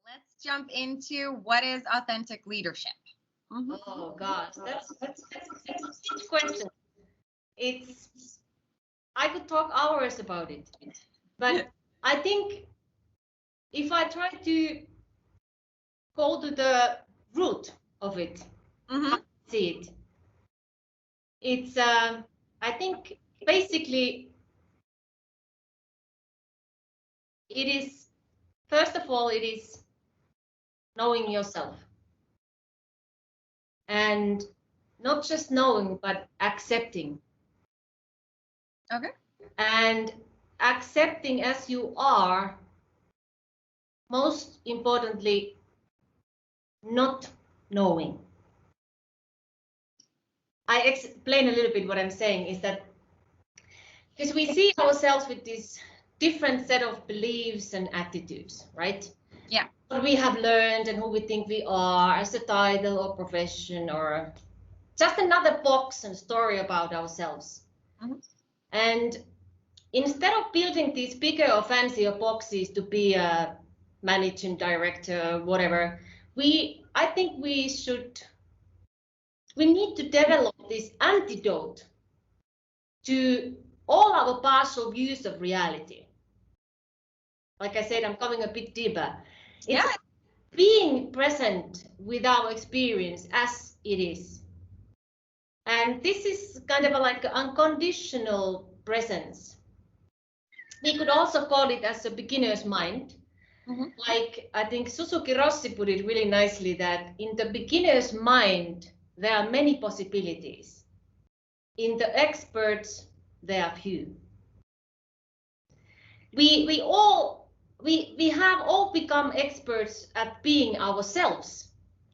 let's jump into what is authentic leadership. Oh gosh, that's a huge question. I could talk hours about it, but I think if I try to go to the root of it, I see it. It's I think basically it is, first of all, it is knowing yourself. And not just knowing, but accepting. Okay. And accepting as you are, most importantly, not knowing. I explain a little bit what I'm saying is that because we see ourselves with this different set of beliefs and attitudes, right? Yeah. What we have learned and who we think we are as a title or profession or just another box and story about ourselves. And instead of building these bigger or fancier boxes to be a managing director, whatever, I think we need to develop this antidote to all our partial views of reality. Like I said, I'm coming a bit deeper. It's being present with our experience as it is. And this is kind of like an unconditional presence. We could also call it as a beginner's mind. Like I think Suzuki Rossi put it really nicely that in the beginner's mind, there are many possibilities. In the experts, there are few. We have all become experts at being ourselves.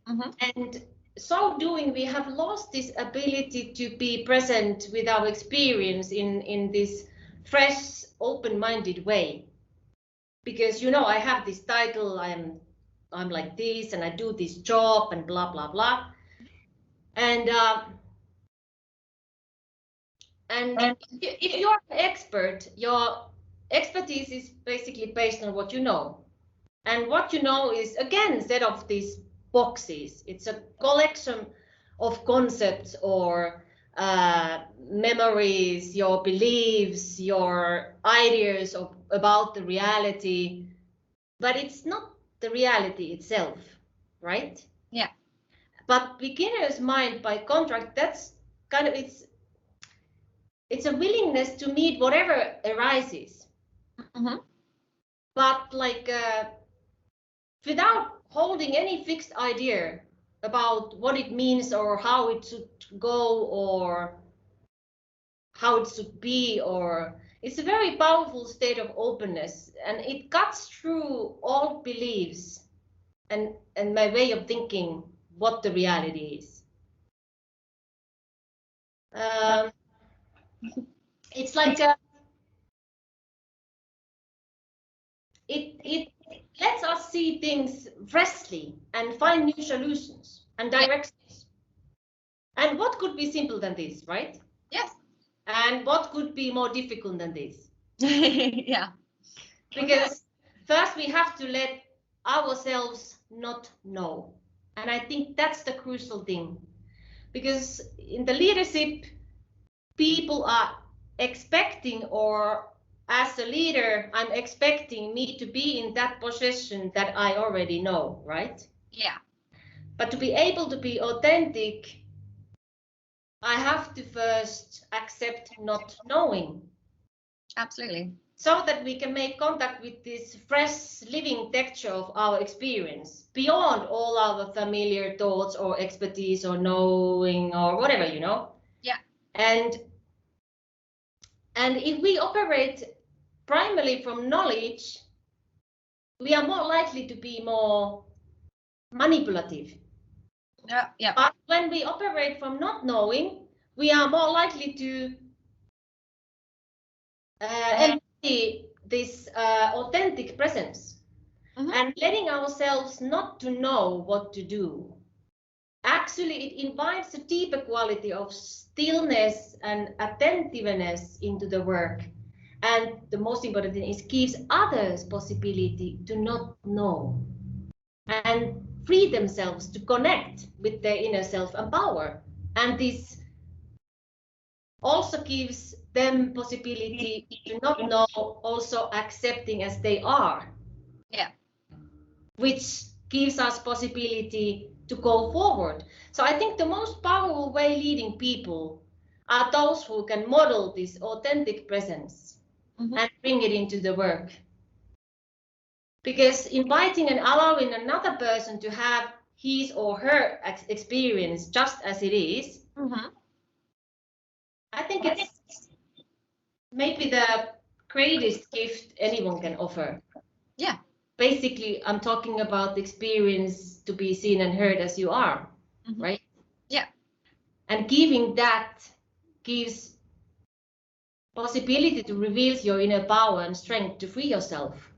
And so doing, we have lost this ability to be present with our experience in this fresh, open-minded way. Because, you know, I have this title, I'm like this, and I do this job, and blah, blah, blah. And if you're an expert, your expertise is basically based on what you know. And what you know is, again, instead of these boxes, it's a collection of concepts or memories, your beliefs, your ideas about the reality, but it's not the reality itself, right? Yeah. But beginner's mind, by contrast, that's kind of, it's a willingness to meet whatever arises. But like without holding any fixed idea about what it means or how it should go or how it should be, or it's a very powerful state of openness, and it cuts through all beliefs and my way of thinking what the reality is. It's like it lets us see things freshly and find new solutions and directions. And what could be simple than this, right? Yes. And what could be more difficult than this? Yeah. Because first we have to let ourselves not know. And I think that's the crucial thing. Because in the leadership, people are expecting, or as a leader, I'm expecting me to be in that position that I already know, right? Yeah. But to be able to be authentic, I have to first accept not knowing. Absolutely. So that we can make contact with this fresh living texture of our experience beyond all our familiar thoughts or expertise or knowing or whatever, you know? Yeah. And if we operate primarily from knowledge, we are more likely to be more manipulative. Yeah. But when we operate from not knowing, we are more likely to embody this authentic presence and letting ourselves not to know what to do. Actually, it invites a deeper quality of stillness and attentiveness into the work. And the most important thing is gives others possibility to not know. and free themselves to connect with their inner self and power. And this also gives them possibility to not know, also accepting as they are. Yeah. Which gives us possibility to go forward. So I think the most powerful way leading people are those who can model this authentic presence and bring it into the work. Because inviting and allowing another person to have his or her experience just as it is, I think it's maybe the greatest gift anyone can offer. Yeah. Basically, I'm talking about the experience to be seen and heard as you are, right? Yeah. And giving that gives possibility to reveal your inner power and strength to free yourself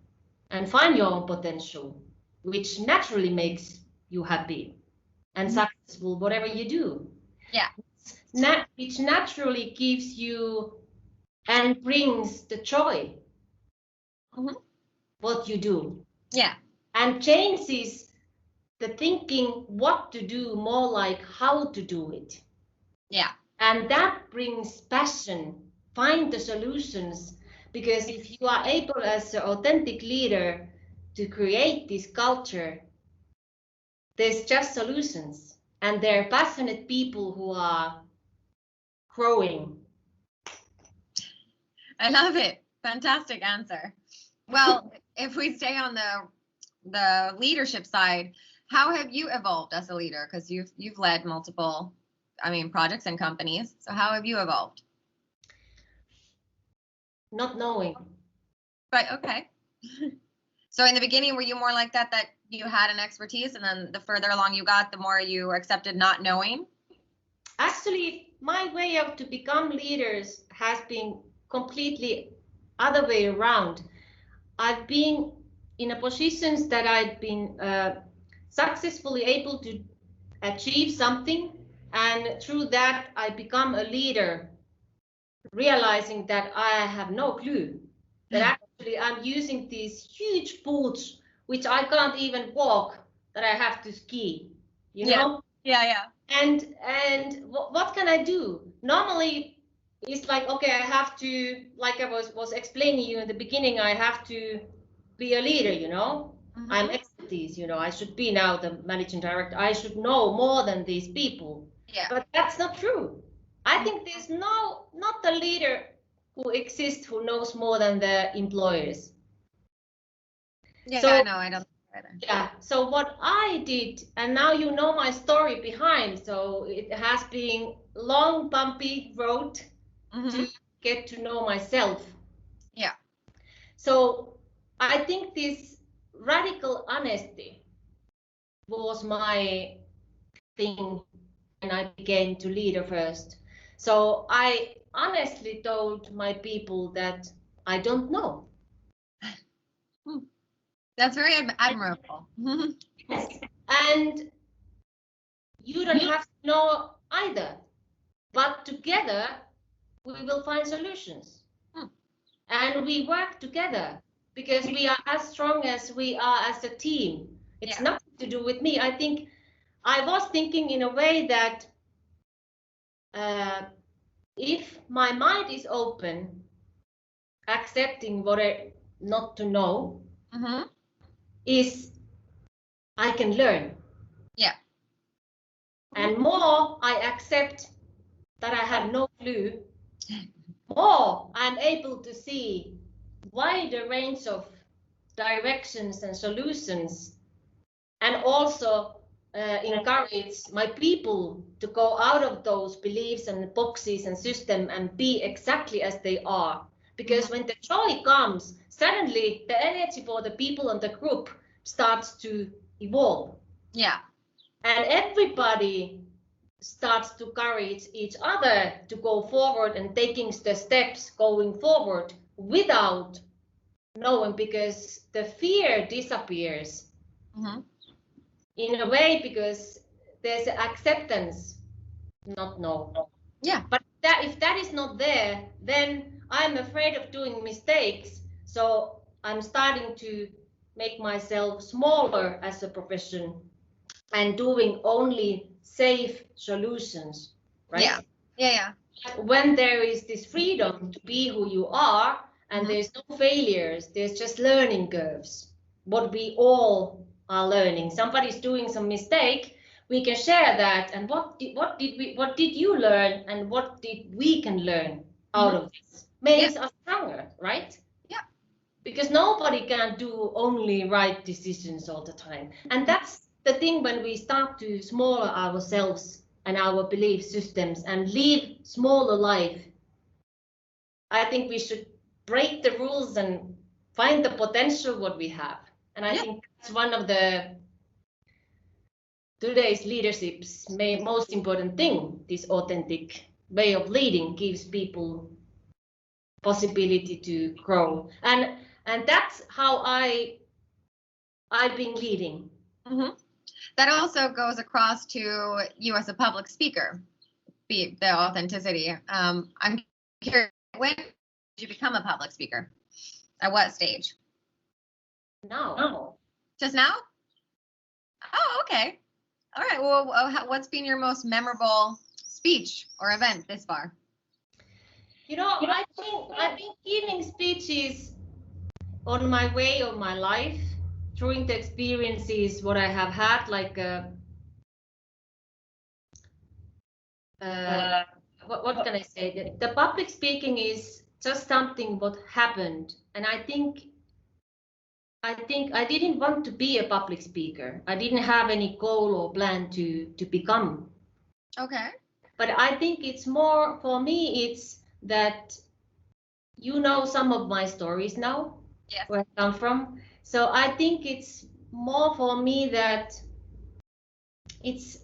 and find your own potential, which naturally makes you happy and successful, whatever you do. Yeah. Which naturally gives you and brings the joy, what you do. Yeah. And changes the thinking what to do more like how to do it. Yeah. And that brings passion, find the solutions, because if you are able as an authentic leader to create this culture, there's just solutions, and there are passionate people who are growing. I love it. Fantastic answer. Well, if we stay on the leadership side, how have you evolved as a leader? Because you've led multiple, projects and companies. So how have you evolved? Not knowing. But okay. So in the beginning, were you more like that you had an expertise, and then the further along you got, the more you accepted not knowing? Actually, my way of to become leaders has been completely other way around. I've been in a positions that I've been successfully able to achieve something, and through that I become a leader, realizing that I have no clue, that actually I'm using these huge boots which I can't even walk, that I have to ski, you know? Yeah. And what can I do? Normally it's like, okay, I have to, like I was explaining you in the beginning, I have to be a leader, you know. I'm expertise, you know, I should be now the managing director, I should know more than these people. Yeah. But that's not true. I think there's not a leader who exists who knows more than the employers. Yeah, So, no, I don't either. yeah, so what I did, and now you know my story behind, so it has been long bumpy road to get to know myself. Yeah. So I think this radical honesty was my thing when I began to leader first. So I honestly told my people that I don't know. That's very admirable. Yes. And you don't have to know either, but together we will find solutions. And we work together because we are as strong as we are as a team. It's nothing to do with me. I think I was thinking in a way that if my mind is open, accepting what I not to know, is I can learn. Yeah. And more I accept that I have no clue, more I'm able to see wider range of directions and solutions, and also encourage my people to go out of those beliefs and boxes and system and be exactly as they are. Because when the joy comes, suddenly the energy for the people and the group starts to evolve. Yeah. And everybody starts to encourage each other to go forward and taking the steps going forward without knowing, because the fear disappears in a way, because there's acceptance, not know. Yeah. But if that is not there, then I'm afraid of doing mistakes. So I'm starting to make myself smaller as a profession and doing only safe solutions, right? Yeah. Yeah. Yeah. When there is this freedom to be who you are and there's no failures, there's just learning curves, what we all are learning. Somebody's doing some mistake, we can share that, and what did you learn and what did we can learn out of this makes us stronger, right? Yeah. Because nobody can do only right decisions all the time. And that's the thing, when we start to smaller ourselves and our belief systems and live smaller life, I think we should break the rules and find the potential what we have. And I think that's one of the today's leadership's most important thing. This authentic way of leading gives people possibility to grow, and that's how I've been leading. That also goes across to you as a public speaker, the authenticity. I'm curious, when did you become a public speaker? At what stage? Now. Just now? Oh, okay. All right. Well, what's been your most memorable speech or event this far? I think I've been giving speeches on my way of my life, during the experiences what I have had, like what can I say? The public speaking is just something what happened, and I think I didn't want to be a public speaker. I didn't have any goal or plan to become. Okay. But I think it's more, for me, it's that some of my stories now, where I come from. So I think it's more for me that it's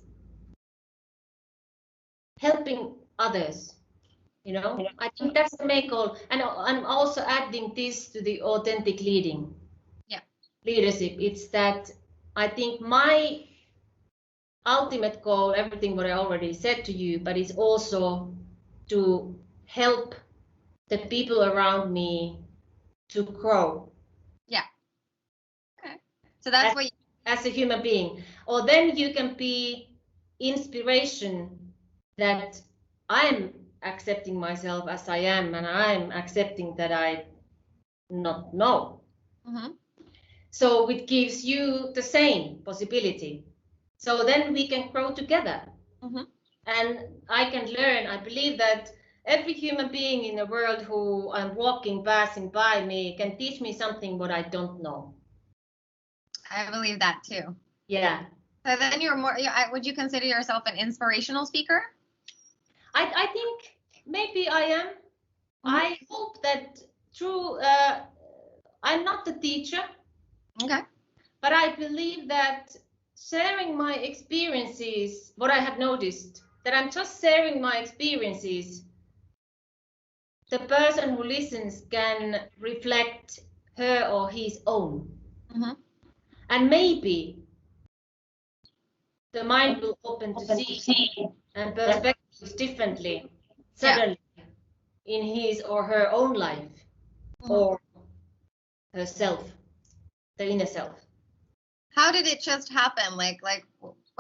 helping others. I think that's the main goal. And I'm also adding this to the authentic leadership. It's that I think my ultimate goal, everything what I already said to you, but it's also to help the people around me to grow. Yeah. Okay. So that's what as a human being. Or then you can be inspiration that I'm accepting myself as I am, and I'm accepting that I not know. So it gives you the same possibility. So then we can grow together. And I can learn. I believe that every human being in the world who I'm passing by me, can teach me something what I don't know. I believe that too. Yeah. So then you're more, would you consider yourself an inspirational speaker? I think maybe I am. I hope that through, I'm not a teacher. Okay. But I believe that sharing my experiences, what I have noticed, that I'm just sharing my experiences, the person who listens can reflect her or his own. And maybe the mind will open to see and perspectives differently, suddenly, in his or her own life, or herself, the inner self. How did it just happen? Like,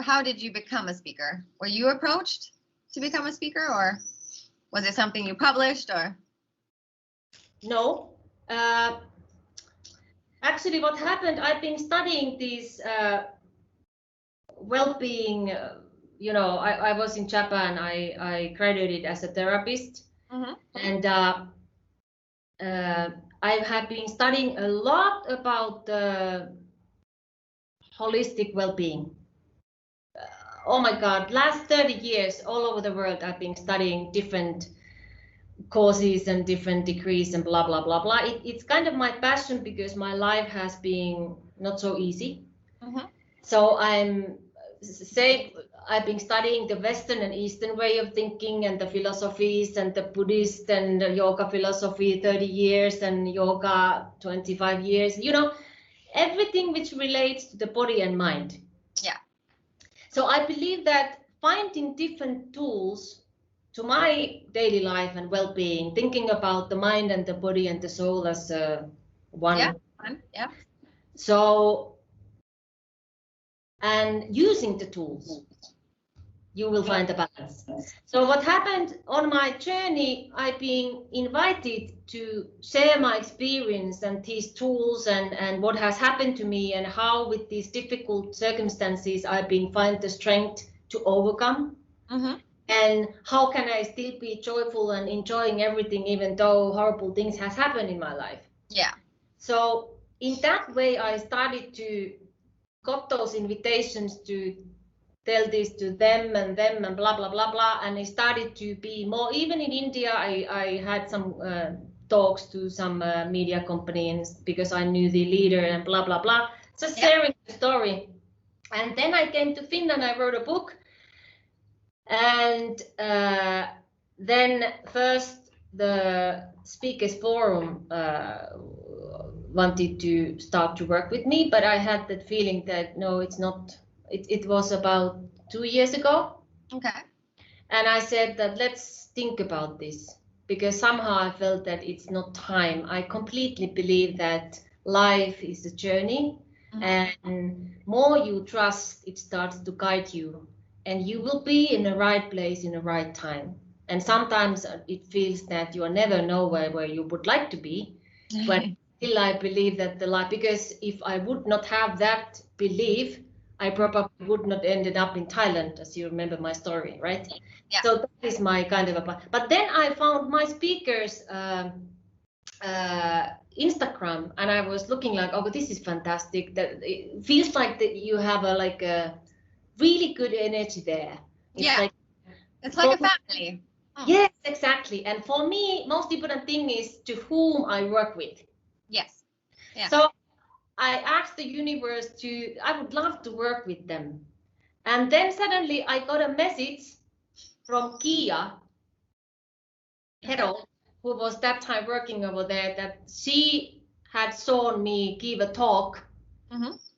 how did you become a speaker? Were you approached to become a speaker, or was it something you published, or? No. Actually, what happened, I've been studying this well-being, I was in Japan, I graduated as a therapist, and I have been studying a lot about holistic well-being. Oh my God, last 30 years, all over the world, I've been studying different courses and different degrees and blah, blah, blah, blah. It's kind of my passion, because my life has been not so easy. So I've been studying the Western and Eastern way of thinking, and the philosophies, and the Buddhist and the yoga philosophy 30 years, and yoga 25 years, everything which relates to the body and mind. Yeah. So I believe that finding different tools to my daily life and well-being, thinking about the mind and the body and the soul as one. Yeah. So, and using the tools, you will find a balance. So what happened on my journey, I've been invited to share my experience and these tools and what has happened to me and how with these difficult circumstances I've been find the strength to overcome. And how can I still be joyful and enjoying everything even though horrible things has happened in my life. Yeah. So in that way I started to got those invitations to tell this to them and blah blah blah blah, and it started to be more. Even in India I had some talks to some media companies because I knew the leader and blah blah blah, just sharing the story. And then I came to Finland, I wrote a book, and then first the Speakers Forum wanted to start to work with me, but I had that feeling that no, it's not. It was about 2 years ago. Okay. And I said that let's think about this, because somehow I felt that it's not time. I completely believe that life is a journey, and more you trust, it starts to guide you, and you will be in the right place in the right time. And sometimes it feels that you are never nowhere where you would like to be, but still I believe that the life, because if I would not have that belief, I probably would not ended up in Thailand, as you remember my story, right? Yeah. So that is my kind of a. But then I found my speakers Instagram, and I was looking like, oh, this is fantastic. That it feels like that you have a really good energy there. It's like a family. Yes, exactly. And for me, most important thing is to whom I work with. Yes. Yeah. So I asked the universe I would love to work with them. And then suddenly I got a message from Kia Herald, who was that time working over there, that she had saw me give a talk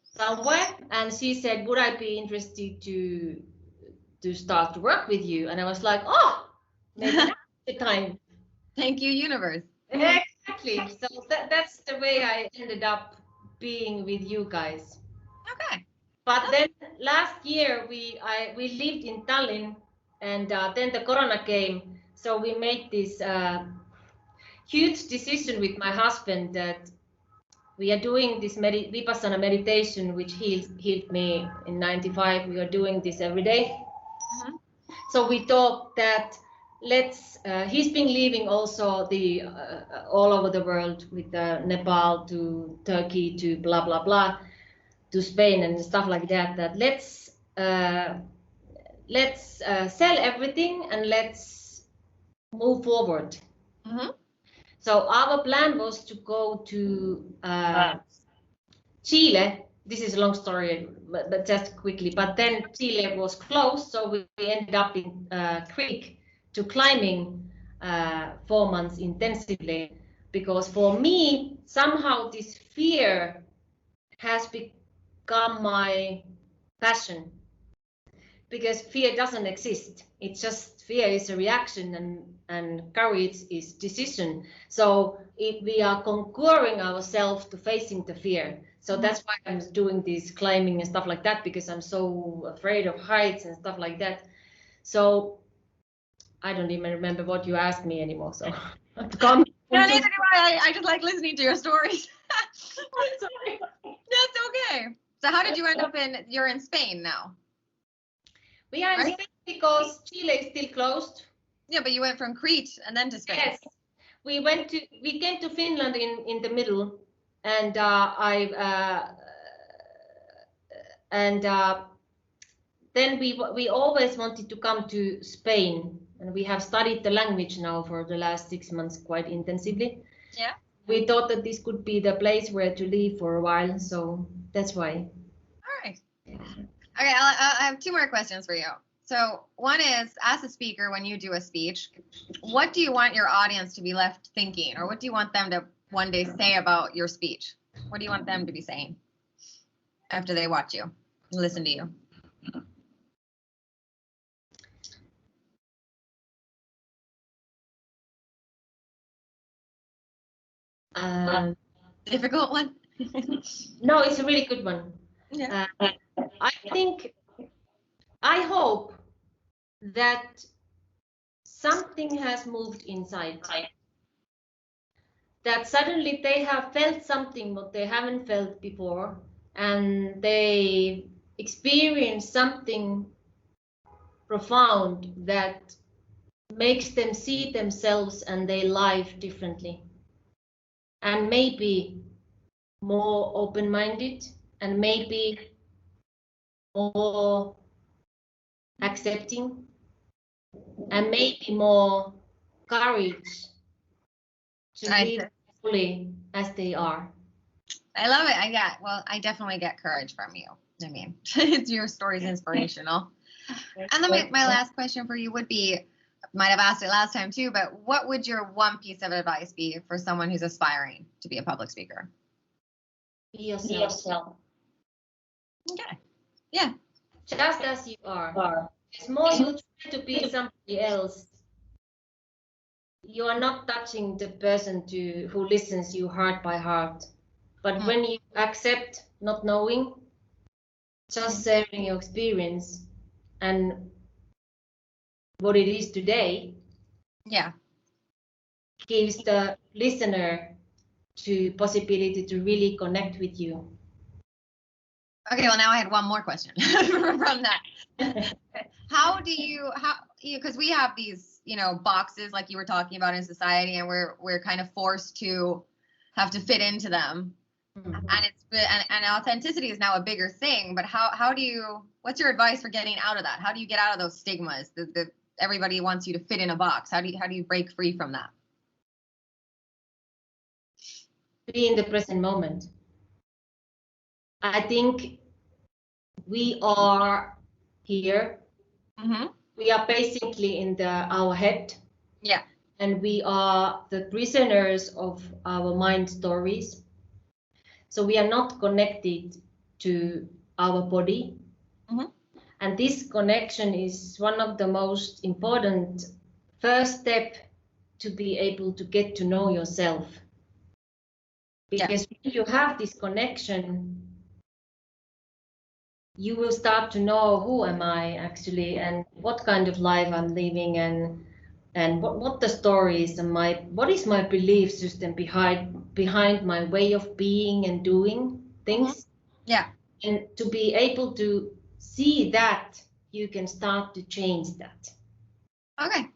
somewhere, and she said, would I be interested to start to work with you? And I was like, oh, maybe that's the time. Thank you, universe. Exactly. So that's the way I ended up being with you guys. Okay. But then last year we lived in Tallinn, and then the corona came. So we made this huge decision with my husband that we are doing this Vipassana meditation, which healed me in '95. We are doing this every day. So we thought that he's been living also all over the world, with Nepal to Turkey to blah blah blah, to Spain and stuff like that. That let's sell everything and let's move forward. So our plan was to go to Chile. This is a long story, but just quickly. But then Chile was closed, so we ended up in Crete to climbing 4 months intensively. Because for me, somehow this fear has become my passion. Because fear doesn't exist. It's just fear is a reaction, and courage is decision. So if we are conquering ourselves to facing the fear. So that's why I'm doing this climbing and stuff like that, because I'm so afraid of heights and stuff like that. So I don't even remember what you asked me anymore. So No, neither do I. I just like listening to your stories. I'm sorry. That's okay. So how did you end up you're in Spain now? We are in Spain because Chile is still closed. Yeah, but you went from Crete and then to Spain. Yes, we came to Finland in the middle, and then we always wanted to come to Spain, and we have studied the language now for the last 6 months quite intensively. Yeah. We thought that this could be the place where to live for a while, so that's why. All right. Okay, I have 2 more questions for you. So one is, as a speaker, when you do a speech, what do you want your audience to be left thinking, or what do you want them to one day say about your speech? What do you want them to be saying after they watch you and listen to you? Difficult one? No, it's a really good one. Yeah. I hope that something has moved inside. That suddenly they have felt something what they haven't felt before, and they experience something profound that makes them see themselves and their life differently, and maybe more open-minded, and maybe more accepting, and maybe more courage to live fully as they are. I love it. I definitely get courage from you. I mean, your story's inspirational. And then my last question for you would be, might have asked it last time too, but what would your one piece of advice be for someone who's aspiring to be a public speaker? Be yourself. Okay. Yeah. Just as you are. The more you try to be somebody else, you are not touching the person who listens you heart by heart. But when you accept not knowing, just sharing your experience and what it is today, yeah, gives the listener the possibility to really connect with you. Okay, well now I had one more question from that. Because we have these, boxes like you were talking about in society, and we're kind of forced to have to fit into them. Mm-hmm. And authenticity is now a bigger thing, but what's your advice for getting out of that? How do you get out of those stigmas that everybody wants you to fit in a box? How do you break free from that? Be in the present moment. I think we are here. Mm-hmm. We are basically in our head. Yeah. And we are the prisoners of our mind stories. So we are not connected to our body. Mm-hmm. And this connection is one of the most important first step to be able to get to know yourself. Because when you have this connection, you will start to know who am I actually, and what kind of life I'm living, and what the story is, and what is my belief system behind my way of being and doing things. Yeah. And to be able to see that, you can start to change that. Okay.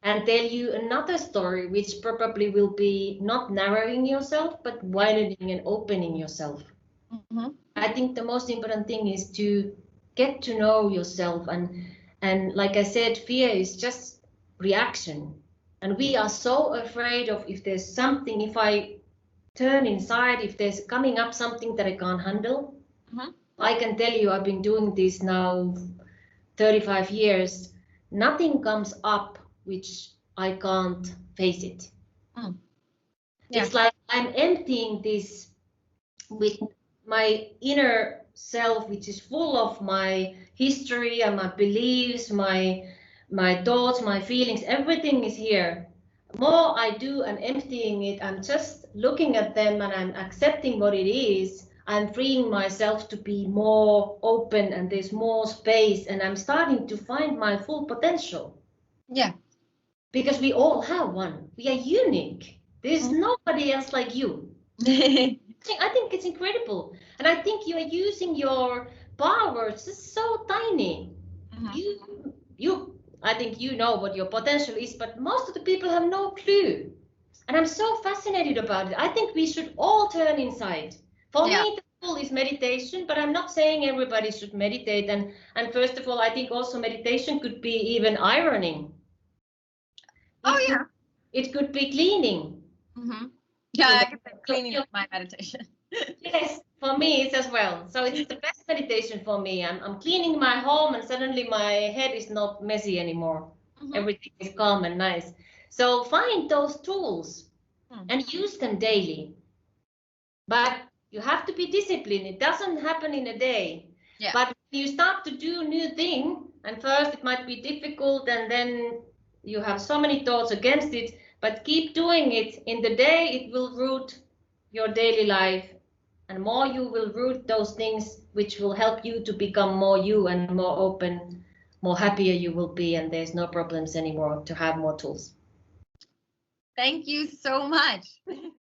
And tell you another story, which probably will be not narrowing yourself, but widening and opening yourself. Mm-hmm. I think the most important thing is to get to know yourself, and like I said, fear is just reaction, and we are so afraid of if there's something, if I turn inside, if there's coming up something that I can't handle. Mm-hmm. I can tell you, I've been doing this now 35 years. Nothing comes up which I can't face it. Mm. Yeah. It's like I'm emptying this with my inner self, which is full of my history and my beliefs, my thoughts, my feelings, everything is here. The more I do and emptying it, I'm just looking at them and I'm accepting what it is. I'm freeing myself to be more open, and there's more space, and I'm starting to find my full potential. Yeah. Because we all have one. We are unique. There's nobody else like you. I think it's incredible, and I think you are using your powers just so tiny. Mm-hmm. I think you know what your potential is, but most of the people have no clue, and I'm so fascinated about it. I think we should all turn inside. For me, the tool is meditation, but I'm not saying everybody should meditate. And first of all, I think also meditation could be even ironing. It could be cleaning. Mm-hmm. Yeah, I could say cleaning is my meditation. Yes, for me it's as well. So it's the best meditation for me. I'm cleaning my home, and suddenly my head is not messy anymore. Mm-hmm. Everything is calm and nice. So find those tools and use them daily. But you have to be disciplined. It doesn't happen in a day. Yeah. But you start to do new thing, and first it might be difficult, and then you have so many thoughts against it, but keep doing it. In the day, it will root your daily life, and more you will root those things which will help you to become more you and more open, more happier you will be, and there's no problems anymore to have more tools. Thank you so much.